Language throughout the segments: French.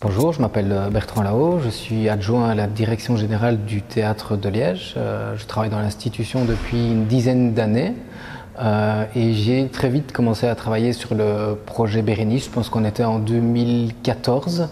Bonjour, je m'appelle Bertrand Lahaut, je suis adjoint à la direction générale du théâtre de Liège. Je travaille dans l'institution depuis une dizaine d'années et j'ai très vite commencé à travailler sur le projet Bérénice. Je pense qu'on était en 2014.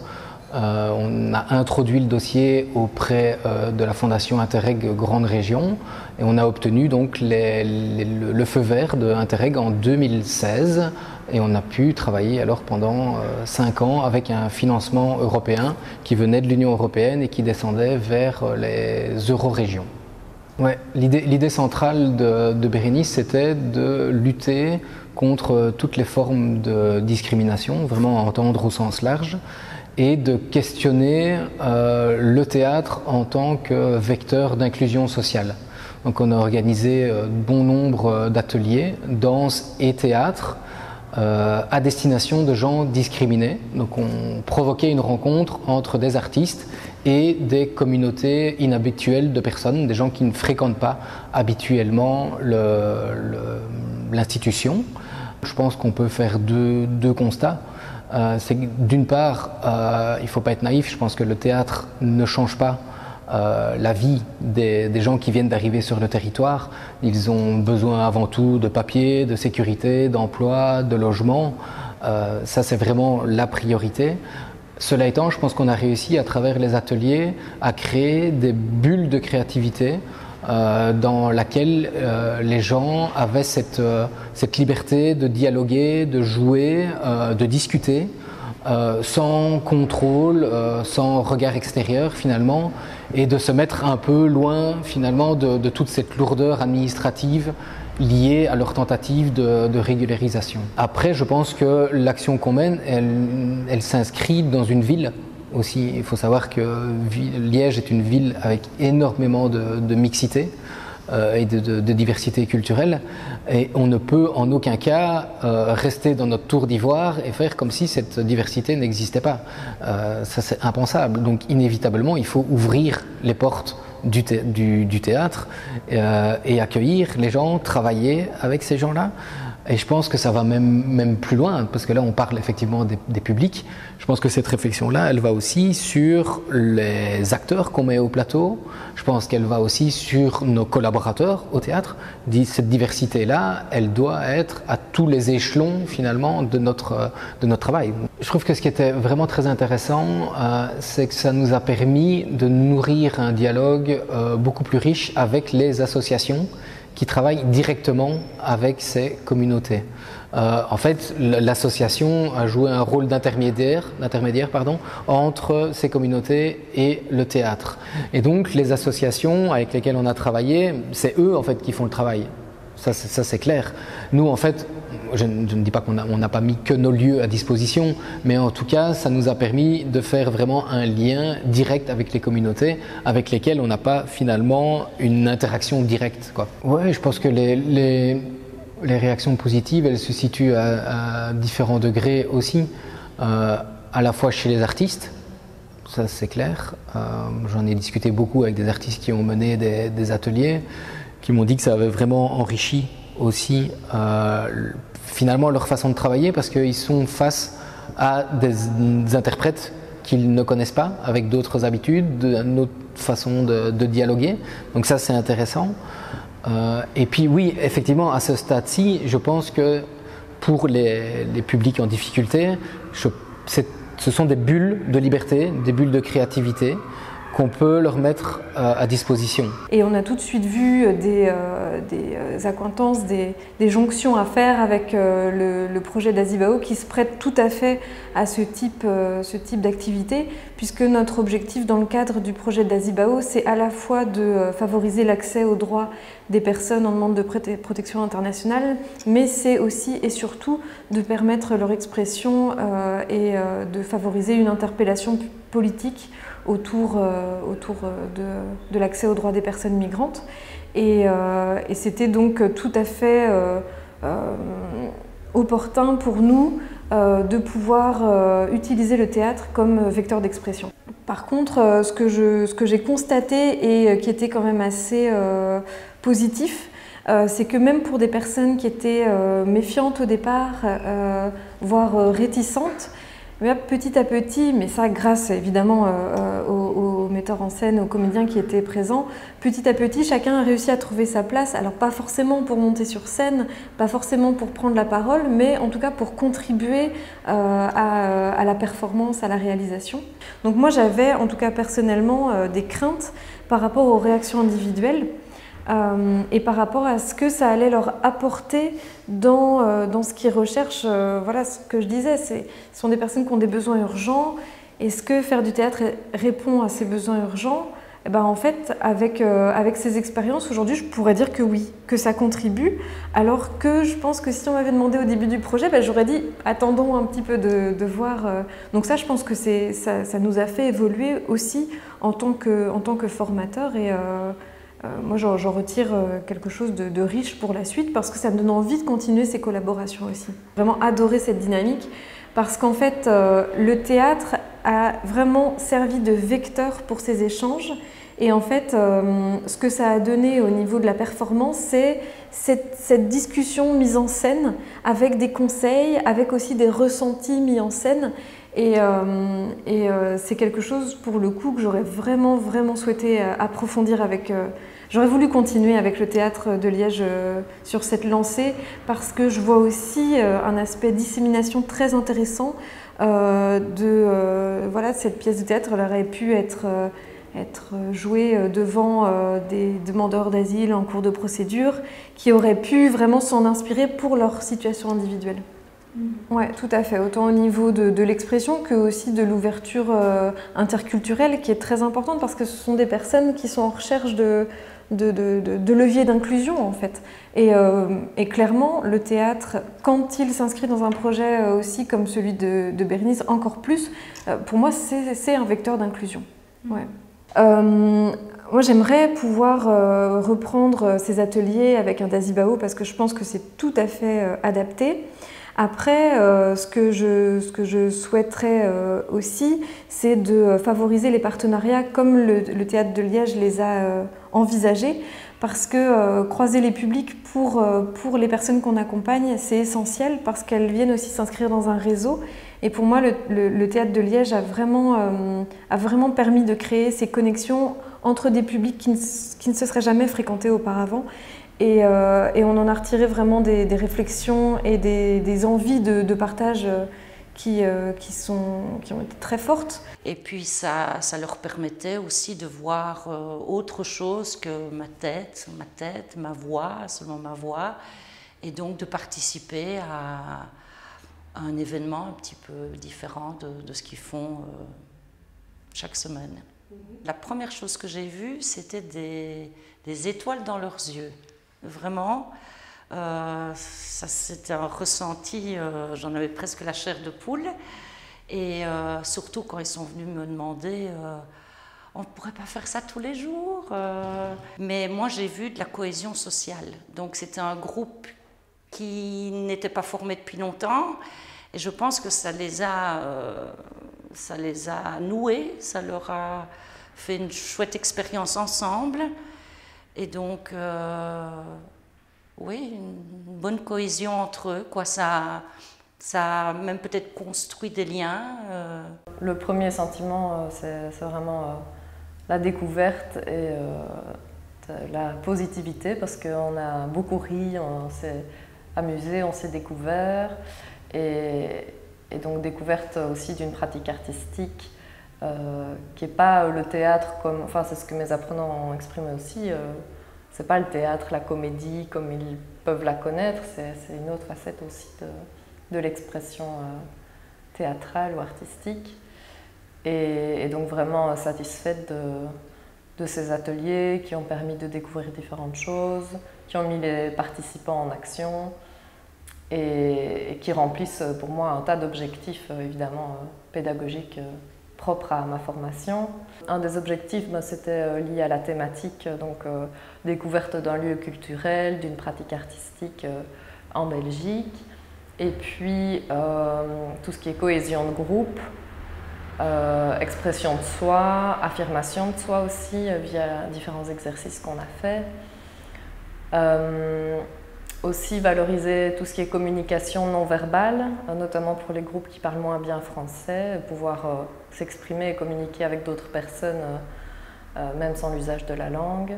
On a introduit le dossier auprès de la Fondation Interreg Grande Région et on a obtenu donc le feu vert de Interreg en 2016 et on a pu travailler alors pendant 5 ans avec un financement européen qui venait de l'Union européenne et qui descendait vers les eurorégions. Ouais, l'idée centrale de Bérénice, c'était de lutter contre toutes les formes de discrimination, vraiment entendre au sens large, et de questionner le théâtre en tant que vecteur d'inclusion sociale. Donc on a organisé bon nombre d'ateliers, danse et théâtre, à destination de gens discriminés. Donc on provoquait une rencontre entre des artistes et des communautés inhabituelles de personnes, des gens qui ne fréquentent pas habituellement l'institution. Je pense qu'on peut faire deux constats. C'est que d'une part, il ne faut pas être naïf, je pense que le théâtre ne change pas la vie des gens qui viennent d'arriver sur le territoire. Ils ont besoin avant tout de papier, de sécurité, d'emploi, de logement. Ça, c'est vraiment la priorité. Cela étant, je pense qu'on a réussi à travers les ateliers à créer des bulles de créativité dans laquelle les gens avaient cette liberté de dialoguer, de jouer, de discuter, sans contrôle, sans regard extérieur finalement, et de se mettre un peu loin finalement de toute cette lourdeur administrative liée à leur tentative de régularisation. Après, je pense que l'action qu'on mène, elle s'inscrit dans une ville aussi. Il faut savoir que Liège est une ville avec énormément de mixité et de diversité culturelle, et on ne peut en aucun cas rester dans notre tour d'ivoire et faire comme si cette diversité n'existait pas. Ça, c'est impensable. Donc inévitablement, il faut ouvrir les portes du théâtre et accueillir les gens, travailler avec ces gens-là. Et je pense que ça va même plus loin, parce que là on parle effectivement des publics. Je pense que cette réflexion-là, elle va aussi sur les acteurs qu'on met au plateau. Je pense qu'elle va aussi sur nos collaborateurs au théâtre. Cette diversité-là, elle doit être à tous les échelons finalement de notre travail. Je trouve que ce qui était vraiment très intéressant, c'est que ça nous a permis de nourrir un dialogue beaucoup plus riche avec les associations qui travaillent directement avec ces communautés. En fait, l'association a joué un rôle d'intermédiaire entre ces communautés et le théâtre. Et donc, les associations avec lesquelles on a travaillé, c'est eux en fait qui font le travail. Ça c'est clair. Nous, en fait, je ne dis pas qu'on n'a pas mis que nos lieux à disposition, mais en tout cas, ça nous a permis de faire vraiment un lien direct avec les communautés avec lesquelles on n'a pas finalement une interaction directe, quoi. Ouais, je pense que les réactions positives, elles se situent à différents degrés aussi, à la fois chez les artistes. Ça, c'est clair. J'en ai discuté beaucoup avec des artistes qui ont mené des ateliers, qui m'ont dit que ça avait vraiment enrichi aussi finalement leur façon de travailler, parce qu'ils sont face à des interprètes qu'ils ne connaissent pas, avec d'autres habitudes, une autre façon de dialoguer. Donc ça, c'est intéressant. Et puis oui, effectivement, à ce stade-ci, je pense que pour les publics en difficulté, ce sont des bulles de liberté, des bulles de créativité qu'on peut leur mettre à disposition. Et on a tout de suite vu des accointances, des jonctions à faire avec le projet d'Azibao qui se prête tout à fait à ce type d'activité, puisque notre objectif dans le cadre du projet d'Azibao, c'est à la fois de favoriser l'accès aux droits des personnes en demande de protection internationale, mais c'est aussi et surtout de permettre leur expression et de favoriser une interpellation politique autour de l'accès aux droits des personnes migrantes. Et c'était donc tout à fait opportun pour nous de pouvoir utiliser le théâtre comme vecteur d'expression. Par contre, ce que j'ai constaté et qui était quand même assez positif, c'est que même pour des personnes qui étaient méfiantes au départ, voire réticentes, Mais là, petit à petit, mais ça grâce évidemment aux metteurs en scène, aux comédiens qui étaient présents, petit à petit, chacun a réussi à trouver sa place. Alors pas forcément pour monter sur scène, pas forcément pour prendre la parole, mais en tout cas pour contribuer à la performance, à la réalisation. Donc moi j'avais en tout cas personnellement des craintes par rapport aux réactions individuelles. Et par rapport à ce que ça allait leur apporter dans ce qu'ils recherchent. Voilà ce que je disais, ce sont des personnes qui ont des besoins urgents. Est-ce que faire du théâtre répond à ces besoins urgents? Et ben, en fait, avec ces expériences, aujourd'hui, je pourrais dire que oui, que ça contribue. Alors que je pense que si on m'avait demandé au début du projet, ben, j'aurais dit attendons un petit peu de voir. Donc ça, je pense que ça nous a fait évoluer aussi en tant que formateur. Et moi, j'en retire quelque chose de riche pour la suite parce que ça me donne envie de continuer ces collaborations aussi. Vraiment adorer cette dynamique parce qu'en fait, le théâtre a vraiment servi de vecteur pour ces échanges. Et en fait, ce que ça a donné au niveau de la performance, c'est cette discussion mise en scène avec des conseils, avec aussi des ressentis mis en scène. Et c'est quelque chose, pour le coup, que j'aurais vraiment souhaité approfondir avec... J'aurais voulu continuer avec le Théâtre de Liège sur cette lancée parce que je vois aussi un aspect dissémination très intéressant voilà, cette pièce de théâtre. Elle aurait pu être jouée devant des demandeurs d'asile en cours de procédure qui auraient pu vraiment s'en inspirer pour leur situation individuelle. Oui, tout à fait, autant au niveau de l'expression que aussi de l'ouverture interculturelle qui est très importante parce que ce sont des personnes qui sont en recherche de leviers d'inclusion en fait. Et clairement, le théâtre, quand il s'inscrit dans un projet aussi comme celui de Bérénice, encore plus, pour moi c'est un vecteur d'inclusion. Ouais. Moi j'aimerais pouvoir reprendre ces ateliers avec un Dazibao parce que je pense que c'est tout à fait adapté. Après, ce que je souhaiterais aussi, c'est de favoriser les partenariats comme le Théâtre de Liège les a envisagés, parce que croiser les publics pour les personnes qu'on accompagne, c'est essentiel, parce qu'elles viennent aussi s'inscrire dans un réseau. Et pour moi, le Théâtre de Liège a vraiment permis de créer ces connexions entre des publics qui ne se seraient jamais fréquentés auparavant. Et on en a retiré vraiment des réflexions et des envies de partage qui ont été très fortes. Et puis ça leur permettait aussi de voir autre chose que ma tête, ma voix, seulement ma voix, et donc de participer à un événement un petit peu différent de ce qu'ils font chaque semaine. La première chose que j'ai vue, c'était des étoiles dans leurs yeux. Vraiment, ça c'était un ressenti, j'en avais presque la chair de poule. Et surtout quand ils sont venus me demander, on ne pourrait pas faire ça tous les jours. Mais moi j'ai vu de la cohésion sociale. Donc c'était un groupe qui n'était pas formé depuis longtemps. Et je pense que ça les a noués, ça leur a fait une chouette expérience ensemble. Et donc, oui, une bonne cohésion entre eux, quoi. Ça a même peut-être construit des liens. Le premier sentiment, c'est vraiment la découverte et la positivité, parce qu'on a beaucoup ri, on s'est amusé, on s'est découvert. Et donc découverte aussi d'une pratique artistique qui n'est pas le théâtre comme, enfin c'est ce que mes apprenants ont exprimé aussi, c'est pas le théâtre, la comédie comme ils peuvent la connaître, c'est une autre facette aussi de l'expression théâtrale ou artistique. Et donc vraiment satisfaite de ces ateliers qui ont permis de découvrir différentes choses, qui ont mis les participants en action et qui remplissent pour moi un tas d'objectifs évidemment pédagogiques propres à ma formation. Un des objectifs, c'était lié à la thématique, donc découverte d'un lieu culturel, d'une pratique artistique en Belgique, et puis tout ce qui est cohésion de groupe, expression de soi, affirmation de soi aussi via différents exercices qu'on a faits. Aussi valoriser tout ce qui est communication non verbale, notamment pour les groupes qui parlent moins bien français, pouvoir s'exprimer et communiquer avec d'autres personnes, même sans l'usage de la langue.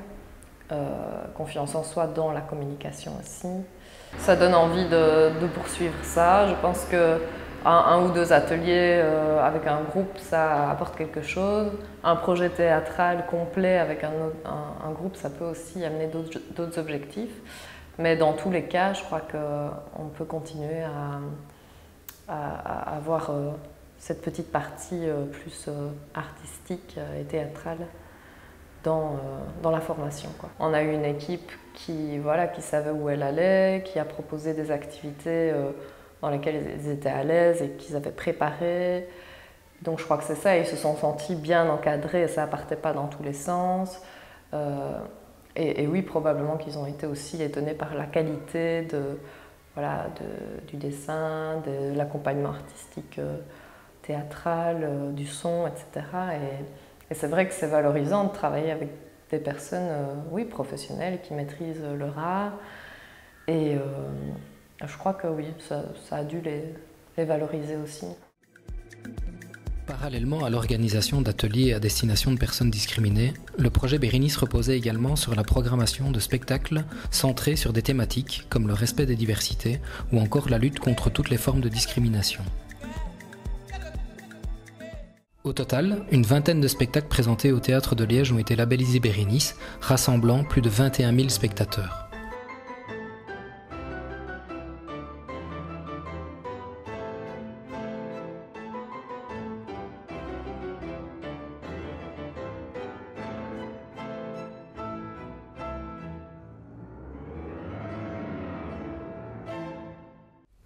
Confiance en soi dans la communication aussi. Ça donne envie de poursuivre ça. Je pense qu'un ou deux ateliers avec un groupe, ça apporte quelque chose. Un projet théâtral complet avec un groupe, ça peut aussi amener d'autres objectifs. Mais dans tous les cas, je crois qu'on peut continuer à avoir cette petite partie plus artistique et théâtrale dans la formation, quoi. On a eu une équipe qui savait où elle allait, qui a proposé des activités dans lesquelles ils étaient à l'aise et qu'ils avaient préparé. Donc je crois que c'est ça, ils se sont sentis bien encadrés et ça ne partait pas dans tous les sens. Et oui, probablement qu'ils ont été aussi étonnés par la qualité du dessin, de l'accompagnement artistique théâtral, du son, etc. Et c'est vrai que c'est valorisant de travailler avec des personnes professionnelles qui maîtrisent leur art. Et je crois que oui, ça a dû les valoriser aussi. Parallèlement à l'organisation d'ateliers à destination de personnes discriminées, le projet Bérénice reposait également sur la programmation de spectacles centrés sur des thématiques comme le respect des diversités ou encore la lutte contre toutes les formes de discrimination. Au total, une vingtaine de spectacles présentés au Théâtre de Liège ont été labellisés Bérénice, rassemblant plus de 21 000 spectateurs.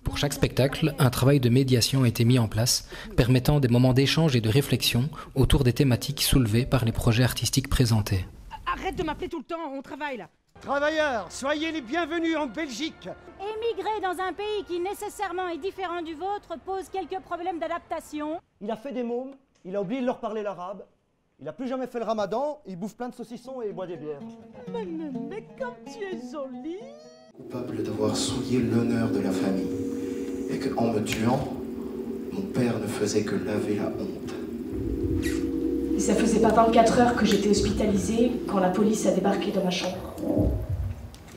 Pour chaque spectacle, un travail de médiation a été mis en place, permettant des moments d'échange et de réflexion autour des thématiques soulevées par les projets artistiques présentés. Arrête de m'appeler tout le temps, on travaille là. Travailleurs, soyez les bienvenus en Belgique. Émigrer dans un pays qui nécessairement est différent du vôtre pose quelques problèmes d'adaptation. Il a fait des mômes, il a oublié de leur parler l'arabe, il a plus jamais fait le ramadan, il bouffe plein de saucissons et il boit des bières. Mais comme tu es jolie. Coupable d'avoir souillé l'honneur de la famille et qu'en me tuant, mon père ne faisait que laver la honte. Et ça faisait pas 24 heures que j'étais hospitalisée quand la police a débarqué dans ma chambre.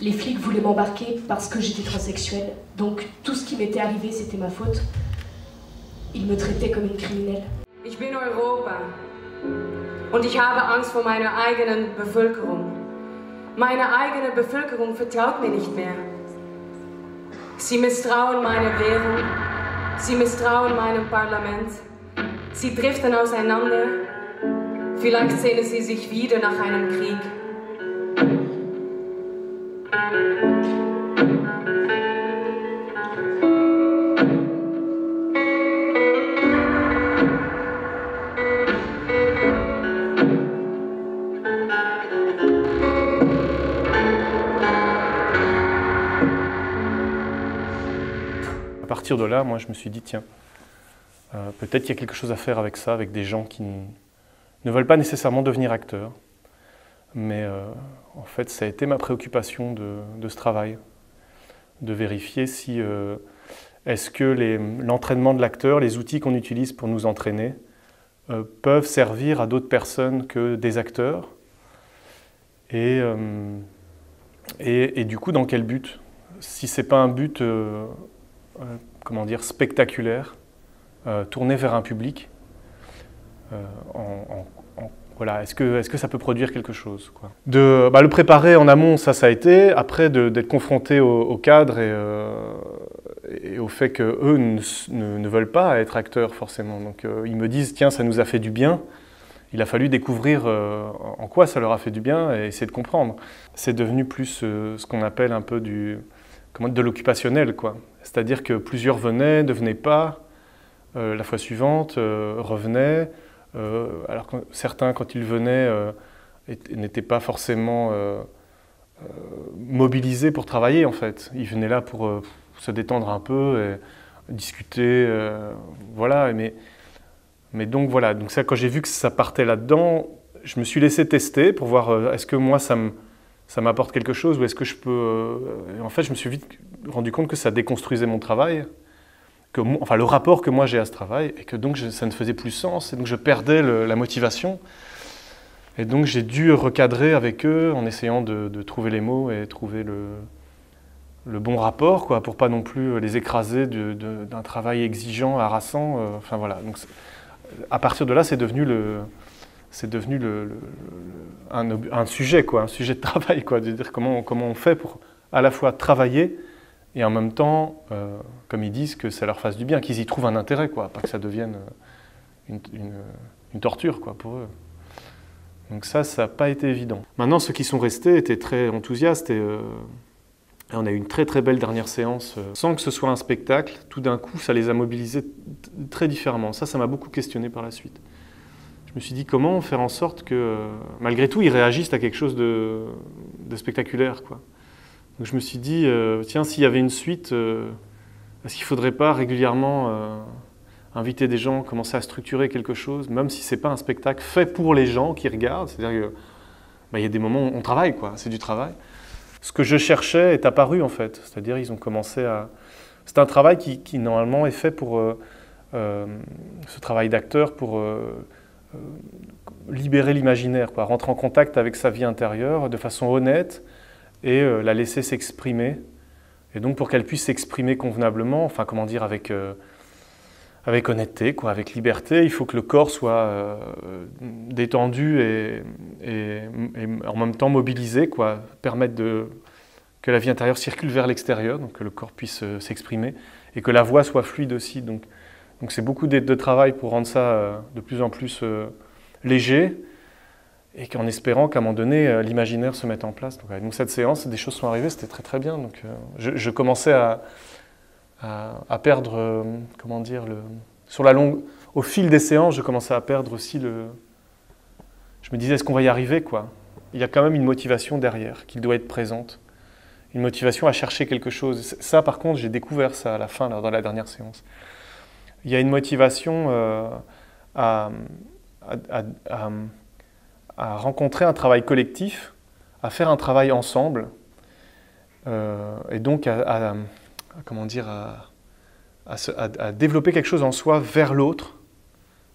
Les flics voulaient m'embarquer parce que j'étais transsexuelle, donc tout ce qui m'était arrivé c'était ma faute. Ils me traitaient comme une criminelle. Ich bin Europa und ich habe Angst vor meiner eigenen Bevölkerung. Meine eigene Bevölkerung vertraut mir nicht mehr. Sie misstrauen meiner Währung, sie misstrauen meinem Parlament. Sie driften auseinander. Vielleicht sehnen sie sich wieder nach einem Krieg. À partir de là, moi, je me suis dit, tiens, peut-être qu'il y a quelque chose à faire avec ça, avec des gens qui ne veulent pas nécessairement devenir acteurs. Mais en fait, ça a été ma préoccupation de ce travail, de vérifier si est-ce que l'entraînement de l'acteur, les outils qu'on utilise pour nous entraîner, peuvent servir à d'autres personnes que des acteurs. Et du coup, dans quel but? Si ce n'est pas un but comment dire, spectaculaire, tourné vers un public, voilà, est-ce que ça peut produire quelque chose, quoi. Le préparer en amont, ça a été. Après, d'être confronté au cadre et au fait qu'eux ne veulent pas être acteurs, forcément. Donc, ils me disent, tiens, ça nous a fait du bien. Il a fallu découvrir en quoi ça leur a fait du bien et essayer de comprendre. C'est devenu plus ce qu'on appelle un peu de l'occupationnel, quoi. C'est-à-dire que plusieurs venaient, ne venaient pas, la fois suivante, revenaient. Alors que certains, quand ils venaient, n'étaient pas forcément mobilisés pour travailler, en fait. Ils venaient là pour se détendre un peu, et discuter, voilà. Mais donc voilà, donc ça, quand j'ai vu que ça partait là-dedans, je me suis laissé tester pour voir est-ce que moi ça ça m'apporte quelque chose ou est-ce que je peux... En fait, je me suis vite rendu compte que ça déconstruisait mon travail, enfin le rapport que moi j'ai à ce travail, et que donc ça ne faisait plus sens, et donc je perdais la motivation. Et donc j'ai dû recadrer avec eux en essayant de trouver les mots et trouver le bon rapport, quoi, pour pas non plus les écraser d'un travail exigeant, harassant. Enfin voilà. Donc, à partir de là, c'est devenu un sujet, quoi, un sujet de travail, quoi, de dire comment on fait pour à la fois travailler et en même temps, comme ils disent, que ça leur fasse du bien, qu'ils y trouvent un intérêt, quoi, pas que ça devienne une torture, quoi, pour eux. Donc ça n'a pas été évident. Maintenant, ceux qui sont restés étaient très enthousiastes et on a eu une très très belle dernière séance. Sans que ce soit un spectacle, tout d'un coup, ça les a mobilisés très différemment. Ça m'a beaucoup questionné par la suite. Je me suis dit comment faire en sorte que, malgré tout, ils réagissent à quelque chose de spectaculaire, quoi. Donc je me suis dit, tiens, s'il y avait une suite, est-ce qu'il ne faudrait pas régulièrement inviter des gens, commencer à structurer quelque chose, même si ce n'est pas un spectacle fait pour les gens qui regardent. C'est-à-dire qu'il y a des moments où on travaille, quoi, c'est du travail. Ce que je cherchais est apparu, en fait. C'est-à-dire ils ont commencé à... C'est un travail qui normalement est fait pour... ce travail d'acteur pour libérer l'imaginaire, quoi, rentrer en contact avec sa vie intérieure de façon honnête et la laisser s'exprimer. Et donc pour qu'elle puisse s'exprimer convenablement, enfin comment dire, avec honnêteté, quoi, avec liberté, il faut que le corps soit détendu et en même temps mobilisé, quoi, permettre que la vie intérieure circule vers l'extérieur, donc que le corps puisse s'exprimer, et que la voix soit fluide aussi. Donc c'est beaucoup de travail pour rendre ça de plus en plus léger, et qu'en espérant qu'à un moment donné, l'imaginaire se mette en place. Donc cette séance, des choses sont arrivées, c'était très très bien. Donc je commençais à perdre, comment dire, au fil des séances, je commençais à perdre aussi je me disais, est-ce qu'on va y arriver, quoi? Il y a quand même une motivation derrière, qui doit être présente. Une motivation à chercher quelque chose. Ça, par contre, j'ai découvert ça à la fin, là, dans la dernière séance. Il y a une motivation à rencontrer un travail collectif, à faire un travail ensemble, et donc comment dire, à développer quelque chose en soi vers l'autre.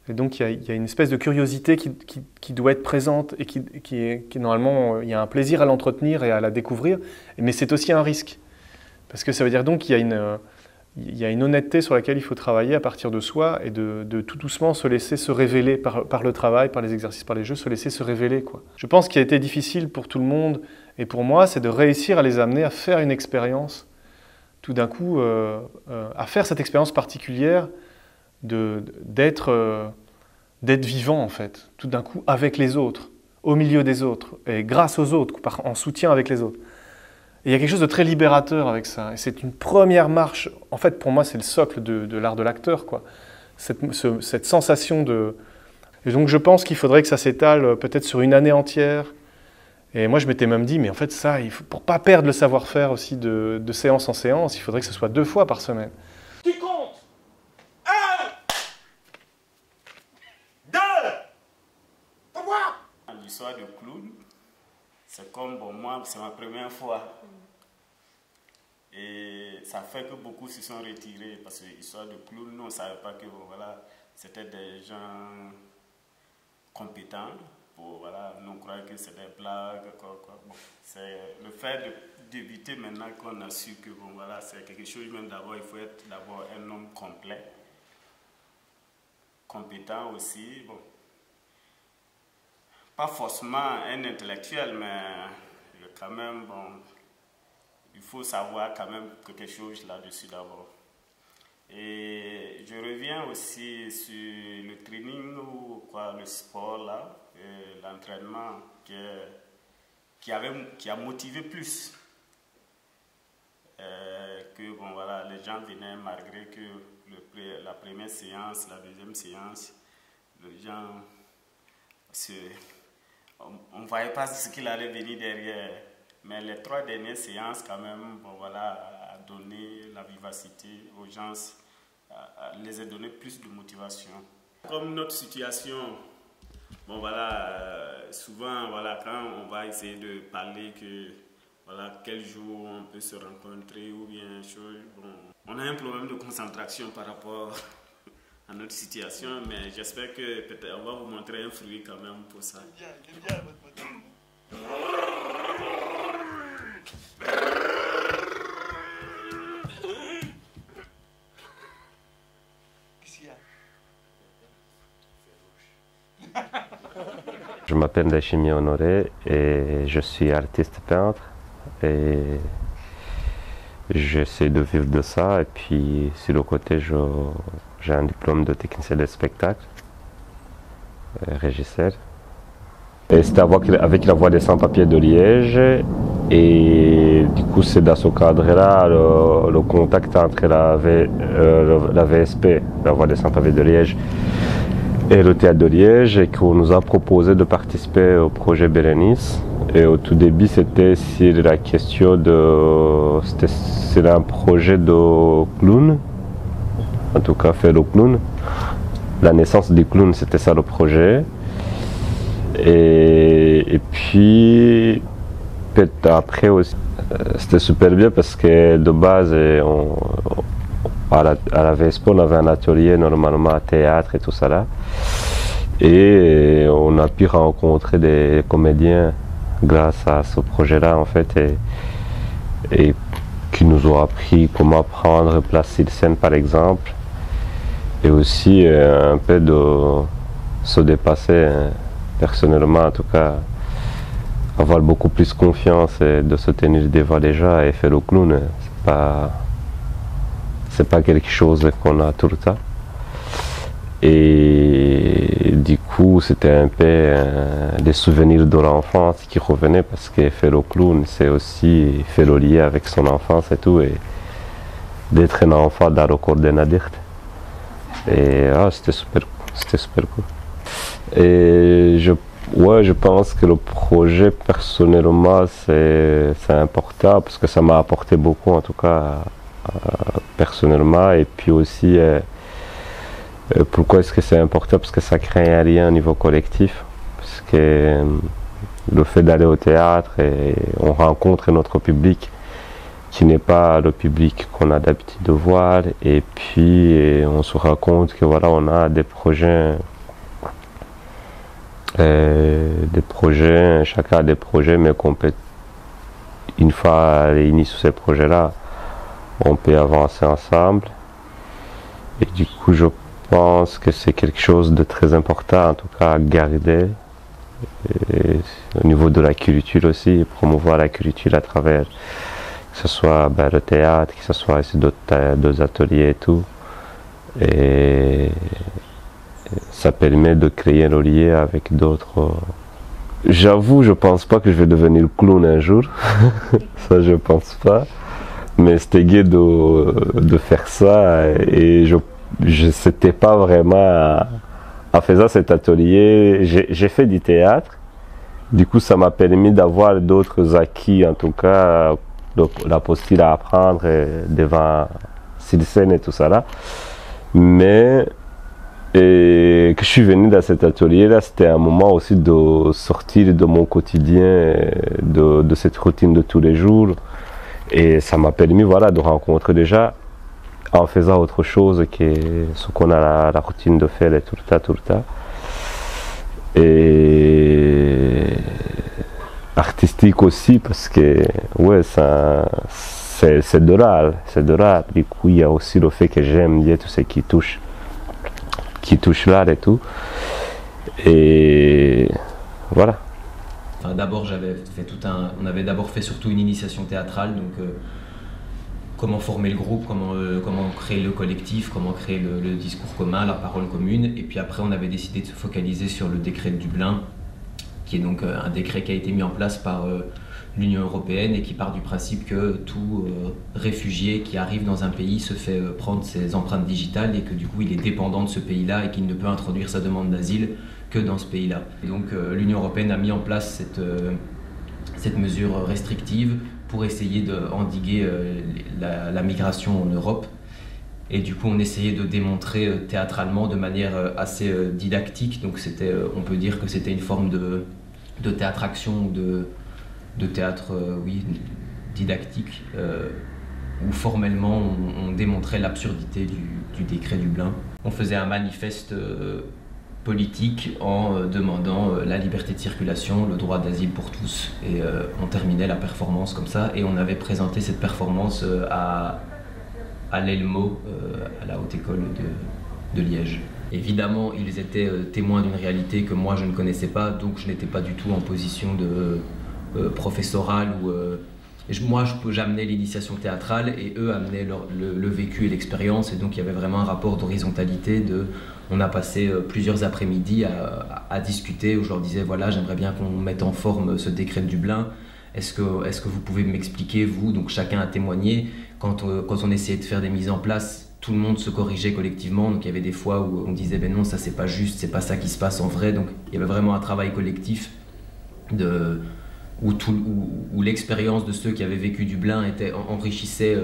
Et donc il y a une espèce de curiosité qui doit être présente et qui normalement, il y a un plaisir à l'entretenir et à la découvrir, mais c'est aussi un risque. Parce que ça veut dire donc qu'il y a une honnêteté sur laquelle il faut travailler à partir de soi et de tout doucement se laisser se révéler par le travail, par les exercices, par les jeux, se laisser se révéler, quoi. Je pense qu'il a été difficile pour tout le monde et pour moi, c'est de réussir à les amener à faire une expérience, tout d'un coup, à faire cette expérience particulière d'être vivant, en fait, tout d'un coup, avec les autres, au milieu des autres, et grâce aux autres, en soutien avec les autres. Et il y a quelque chose de très libérateur avec ça. Et c'est une première marche. En fait, pour moi, c'est le socle de l'art de l'acteur, quoi. Cette sensation de... Et donc, je pense qu'il faudrait que ça s'étale peut-être sur une année entière. Et moi, je m'étais même dit, mais en fait, ça, pour ne pas perdre le savoir-faire aussi de séance en séance, il faudrait que ce soit 2 fois par semaine. Qui compte 1, 2, 3. L'histoire de clown, c'est comme, bon, moi, c'est ma première fois. Et ça fait que beaucoup se sont retirés parce que l'histoire de clown, nous, on ne savait pas que, bon, voilà, c'était des gens compétents. Pour, voilà, nous croyons que c'est des blagues, quoi. Bon, c'est le fait d'éviter maintenant qu'on a su que, bon, voilà, c'est quelque chose, même d'abord, il faut être d'abord un homme complet, compétent aussi, bon. Pas forcément un intellectuel, mais quand même, bon, il faut savoir quand même quelque chose là-dessus d'abord. Et je reviens aussi sur le training ou quoi, le sport là, l'entraînement qui a motivé plus. Que bon voilà, les gens venaient malgré que la première séance, la deuxième séance, les gens, on ne voyait pas ce qu'il allait venir derrière. Mais les 3 dernières séances, quand même, bon, voilà, a donné la vivacité aux gens, les a donné plus de motivation. Comme notre situation bon voilà, souvent voilà, quand on va essayer de parler que voilà, quel jour on peut se rencontrer ou bien chose, bon, on a un problème de concentration par rapport à notre situation, mais j'espère que peut-être on va vous montrer un fruit quand même pour ça. Je m'appelle Dachimi Honoré et je suis artiste peintre et j'essaie de vivre de ça et puis sur le côté j'ai un diplôme de technicien de spectacle, régisseur. Et c'était avec la Voix des sans-papiers de Liège et du coup c'est dans ce cadre-là le contact entre la VSP, la Voix des sans-papiers de Liège, et le Théâtre de Liège et qu'on nous a proposé de participer au projet Bérénice. Et au tout début c'était sur la question de... c'est un projet de clown, en tout cas faire le clown. La naissance du clown, c'était ça le projet. Et puis peut-être après aussi, c'était super bien parce que de base à la VSP on avait un atelier normalement à théâtre et tout ça là. Et on a pu rencontrer des comédiens grâce à ce projet-là en fait et qui nous ont appris comment prendre place sur scène par exemple et aussi un peu de se dépasser personnellement en tout cas, avoir beaucoup plus confiance et de se tenir devant les gens et faire le clown, c'est pas quelque chose qu'on a tout le temps. Et du coup, c'était un peu des souvenirs de l'enfance qui revenaient parce que faire le clown, c'est aussi faire le lien avec son enfance et tout, et d'être un enfant dans le corps d'un adulte. Et c'était super cool. Et je pense que le projet, personnellement, c'est important parce que ça m'a apporté beaucoup, en tout cas, personnellement. Et puis aussi, pourquoi est-ce que c'est important? Parce que ça crée un lien au niveau collectif. Parce que le fait d'aller au théâtre, et on rencontre notre public qui n'est pas le public qu'on a d'habitude de voir. Et puis, on se rend compte que voilà, on a des projets, chacun a des projets, mais qu'on peut, une fois réunis sur ces projets-là, on peut avancer ensemble. Et du coup, je pense que c'est quelque chose de très important, en tout cas, à garder. Et au niveau de la culture aussi, promouvoir la culture à travers, que ce soit le théâtre, que ce soit d'autres ateliers et tout. Et ça permet de créer un lien avec d'autres. J'avoue, je pense pas que je vais devenir clown un jour. Ça, je pense pas. Mais c'était gai de faire ça. Et je c'était pas vraiment en faisant cet atelier. J'ai fait du théâtre. Du coup, ça m'a permis d'avoir d'autres acquis, en tout cas, la posture à apprendre devant sur scène et tout ça là. Mais et que je suis venu dans cet atelier-là, c'était un moment aussi de sortir de mon quotidien, de cette routine de tous les jours. Et ça m'a permis voilà, de rencontrer déjà, en faisant autre chose que ce qu'on a la routine de faire et tout le temps. Et artistique aussi, parce que ouais, c'est de l'art. Du coup, il y a aussi le fait que j'aime bien tout ce qui touche l'art et tout. Et voilà. Enfin, d'abord, on avait d'abord fait surtout une initiation théâtrale, donc comment former le groupe, comment créer le collectif, comment créer le discours commun, la parole commune. Et puis après, on avait décidé de se focaliser sur le décret de Dublin, qui est donc un décret qui a été mis en place par l'Union européenne et qui part du principe que tout réfugié qui arrive dans un pays se fait prendre ses empreintes digitales et que du coup il est dépendant de ce pays-là et qu'il ne peut introduire sa demande d'asile que dans ce pays-là. Et donc l'Union européenne a mis en place cette mesure restrictive pour essayer d'endiguer la migration en Europe. Et du coup, on essayait de démontrer théâtralement de manière assez didactique. Donc on peut dire que c'était une forme de théâtre-action ou de théâtre oui, didactique, où formellement on démontrait l'absurdité du décret Dublin. On faisait un manifeste politique en demandant la liberté de circulation, le droit d'asile pour tous. Et on terminait la performance comme ça. Et on avait présenté cette performance à l'ELMO, à la Haute École de Liège. Évidemment, ils étaient témoins d'une réalité que moi je ne connaissais pas, donc je n'étais pas du tout en position de professorale. Moi, j'amenais l'initiation théâtrale et eux amenaient le vécu et l'expérience. Et donc il y avait vraiment un rapport d'horizontalité. On a passé plusieurs après-midi à discuter, où je leur disais, voilà, j'aimerais bien qu'on mette en forme ce décret de Dublin. Est-ce que vous pouvez m'expliquer, vous? Donc chacun a témoigné. Quand on essayait de faire des mises en place, tout le monde se corrigeait collectivement. Donc il y avait des fois où on disait, ben non, ça c'est pas juste, c'est pas ça qui se passe en vrai. Donc il y avait vraiment un travail collectif où l'expérience de ceux qui avaient vécu Dublin enrichissait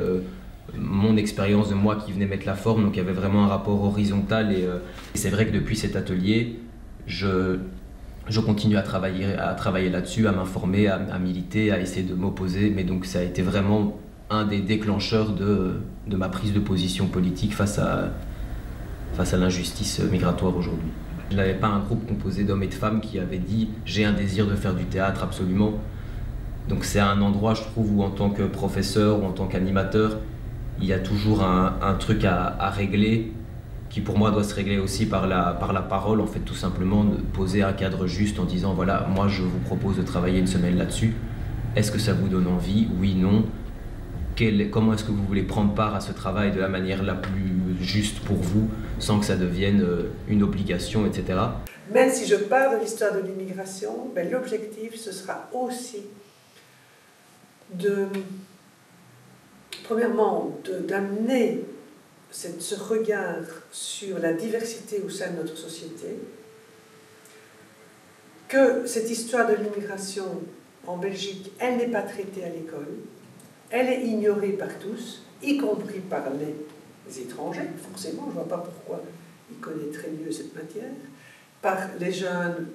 mon expérience de moi qui venais mettre la forme. Donc il y avait vraiment un rapport horizontal. Et c'est vrai que depuis cet atelier, je continue à travailler là-dessus, à m'informer, à militer, à essayer de m'opposer. Mais donc ça a été vraiment un des déclencheurs de ma prise de position politique face à l'injustice migratoire aujourd'hui. Je n'avais pas un groupe composé d'hommes et de femmes qui avaient dit « j'ai un désir de faire du théâtre absolument ». Donc c'est un endroit, je trouve, où en tant que professeur ou en tant qu'animateur, il y a toujours un truc à régler, qui pour moi doit se régler aussi par la parole, en fait, tout simplement, de poser un cadre juste en disant « voilà, moi je vous propose de travailler une semaine là-dessus, est-ce que ça vous donne envie? Oui, non. Comment est-ce que vous voulez prendre part à ce travail de la manière la plus juste pour vous, sans que ça devienne une obligation, etc. » Même si je parle de l'histoire de l'immigration, ben, l'objectif, ce sera aussi premièrement, d'amener ce regard sur la diversité au sein de notre société, que cette histoire de l'immigration en Belgique, elle n'est pas traitée à l'école, elle est ignorée par tous, y compris par les étrangers, forcément, je ne vois pas pourquoi ils connaîtraient mieux cette matière, par les jeunes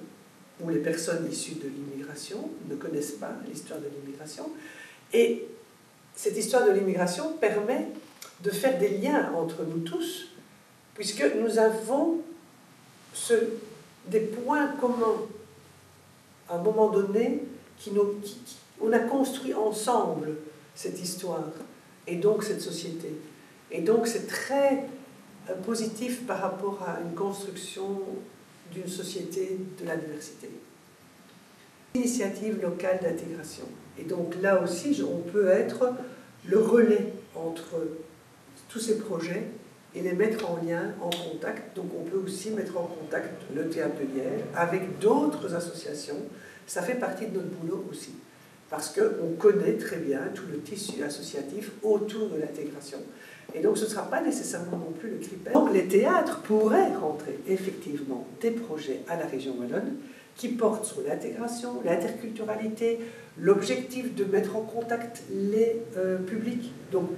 ou les personnes issues de l'immigration, ne connaissent pas l'histoire de l'immigration. Et cette histoire de l'immigration permet de faire des liens entre nous tous, puisque nous avons des points communs à un moment donné, on a construit ensemble cette histoire, et donc cette société. Et donc c'est très positif par rapport à une construction d'une société de la diversité. Initiative locale d'intégration. Et donc là aussi, on peut être le relais entre tous ces projets et les mettre en lien, en contact. Donc on peut aussi mettre en contact le Théâtre de Liège avec d'autres associations. Ça fait partie de notre boulot aussi, parce qu'on connaît très bien tout le tissu associatif autour de l'intégration. Et donc ce ne sera pas nécessairement non plus le critère. Donc les théâtres pourraient rentrer effectivement des projets à la région wallonne qui portent sur l'intégration, l'interculturalité, l'objectif de mettre en contact les publics. Donc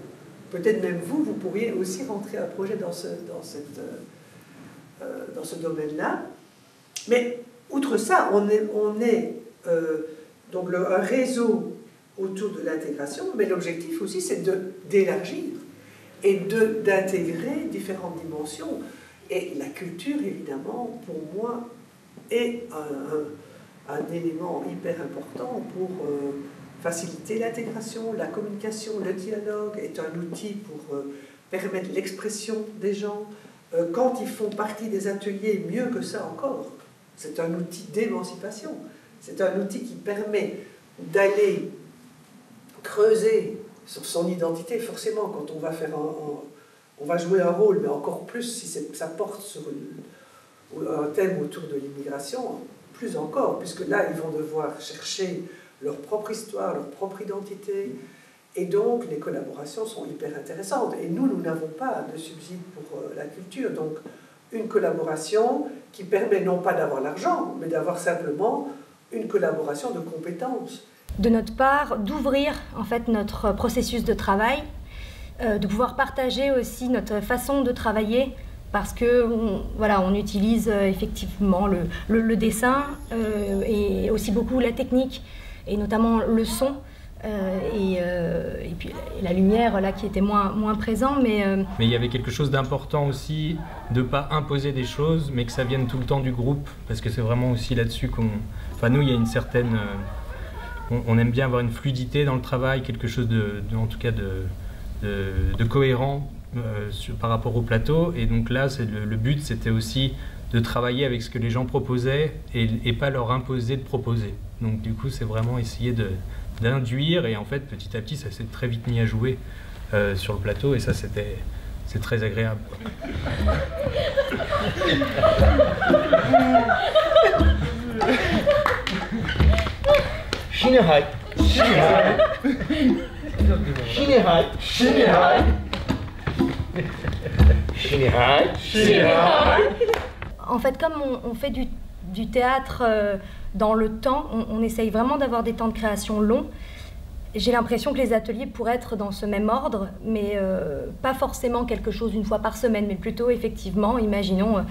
peut-être même vous pourriez aussi rentrer un projet dans ce domaine-là. Mais outre ça, on est donc un réseau autour de l'intégration, mais l'objectif aussi c'est d'élargir et d'intégrer différentes dimensions. Et la culture, évidemment, pour moi, est un élément hyper important pour faciliter l'intégration, la communication, le dialogue, est un outil pour permettre l'expression des gens. Quand ils font partie des ateliers, mieux que ça encore, c'est un outil d'émancipation. C'est un outil qui permet d'aller creuser sur son identité. Forcément, quand on va on va jouer un rôle, mais encore plus si ça porte sur un thème autour de l'immigration, plus encore, puisque là, ils vont devoir chercher leur propre histoire, leur propre identité, et donc les collaborations sont hyper intéressantes. Et nous n'avons pas de subside pour la culture, donc une collaboration qui permet non pas d'avoir l'argent, mais d'avoir simplement une collaboration de compétences. De notre part, d'ouvrir en fait notre processus de travail de pouvoir partager aussi notre façon de travailler, parce que voilà, on utilise effectivement le dessin et aussi beaucoup la technique, et notamment le son. Et puis la lumière là qui était moins présent, mais il y avait quelque chose d'important aussi, de pas imposer des choses, mais que ça vienne tout le temps du groupe, parce que c'est vraiment aussi là-dessus qu'on... Enfin nous, il y a une certaine... on aime bien avoir une fluidité dans le travail, quelque chose en tout cas de cohérent par rapport au plateau, et donc là le but c'était aussi de travailler avec ce que les gens proposaient et pas leur imposer de proposer. Donc du coup c'est vraiment essayer d'induire, et en fait petit à petit ça s'est très vite mis à jouer sur le plateau, et ça c'est très agréable, quoi. Shinehai. Shinehai. Shinehai. Shinehai. En fait, comme on fait du théâtre dans le temps, on essaye vraiment d'avoir des temps de création longs. J'ai l'impression que les ateliers pourraient être dans ce même ordre, mais pas forcément quelque chose une fois par semaine, mais plutôt effectivement, imaginons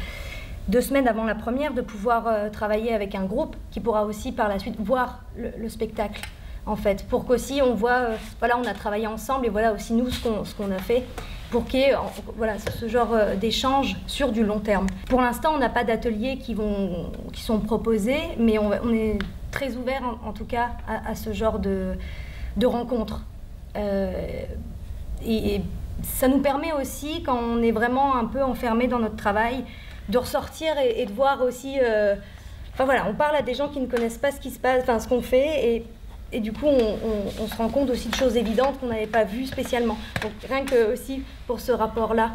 2 semaines avant la première, de pouvoir travailler avec un groupe qui pourra aussi par la suite voir le spectacle, en fait, pour qu'aussi on voit, voilà, on a travaillé ensemble, et voilà aussi nous ce qu'on a fait, pour qu'il y ait voilà, ce genre d'échange sur du long terme. Pour l'instant, on n'a pas d'ateliers qui sont proposés, mais on est très ouvert en tout cas à ce genre de rencontres. Et ça nous permet aussi, quand on est vraiment un peu enfermé dans notre travail, de ressortir et de voir aussi... Enfin voilà, on parle à des gens qui ne connaissent pas ce qui se passe, enfin ce qu'on fait, et du coup on se rend compte aussi de choses évidentes qu'on n'avait pas vues spécialement. Donc rien que aussi pour ce rapport-là.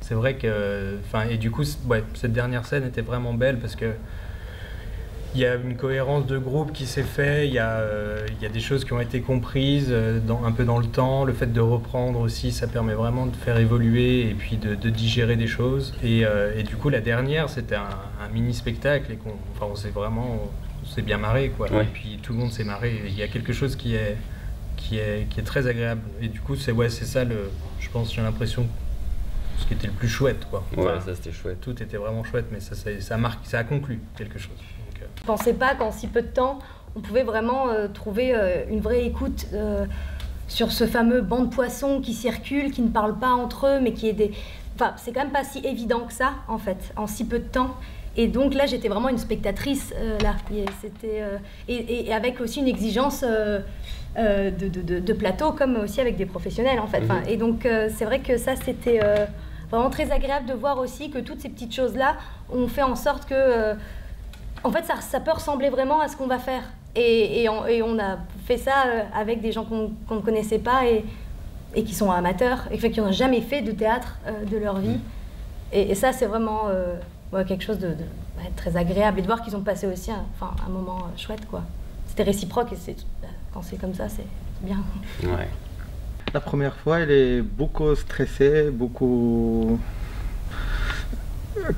C'est vrai que... et du coup, ouais, cette dernière scène était vraiment belle, parce que il y a une cohérence de groupe qui s'est faite, il y a des choses qui ont été comprises un peu dans le temps. Le fait de reprendre aussi, ça permet vraiment de faire évoluer et puis de digérer des choses. Et du coup, la dernière, c'était un mini-spectacle, et on s'est bien marré, quoi. Ouais. Et puis tout le monde s'est marré. Il y a quelque chose qui est très agréable. Et du coup, c'est ça, je pense, j'ai l'impression, ce qui était le plus chouette, quoi. Ouais, ça c'était chouette. Tout était vraiment chouette, mais ça a conclu quelque chose. Je ne pensais pas qu'en si peu de temps, on pouvait vraiment trouver une vraie écoute sur ce fameux banc de poissons qui circule, qui ne parlent pas entre eux, mais qui est des... Enfin, c'est quand même pas si évident que ça, en fait, en si peu de temps. Et donc là, j'étais vraiment une spectatrice, là. Et avec aussi une exigence de plateau, comme aussi avec des professionnels, en fait. Enfin, et donc, c'est vrai que ça, c'était vraiment très agréable de voir aussi que toutes ces petites choses-là ont fait en sorte que... en fait, ça peut ressembler vraiment à ce qu'on va faire. Et on a fait ça avec des gens qu'on ne connaissait pas et qui sont amateurs, et qui n'ont jamais fait de théâtre de leur vie. Et ça, c'est vraiment quelque chose de très agréable. Et de voir qu'ils ont passé aussi un moment chouette, quoi. C'était réciproque, et quand c'est comme ça, c'est bien. Ouais. La première fois, elle est beaucoup stressée, beaucoup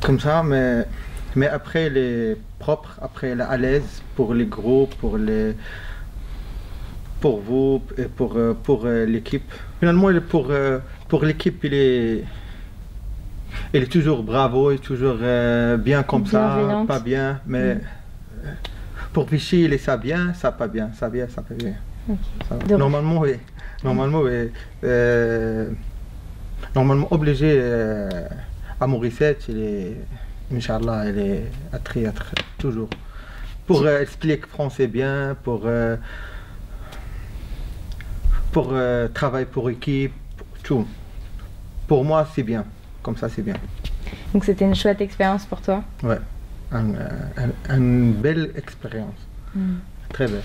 comme ça, mais après elle est propre, après elle est à l'aise pour les groupes, pour vous et pour l'équipe. Finalement, pour l'équipe, il est toujours bravo, il est toujours bien comme ça, pas bien, mais pour Vichy, il est ça bien, ça pas bien, ça bien, ça pas bien. Okay. Ça normalement, oui. Normalement, oui. Normalement obligé à Morissette, il est... Inch'Allah, elle est à théâtre, toujours. Pour expliquer français bien, pour travailler pour équipe, tout. Pour moi, c'est bien. Comme ça, c'est bien. Donc c'était une chouette expérience pour toi? Ouais, une belle expérience. Très belle.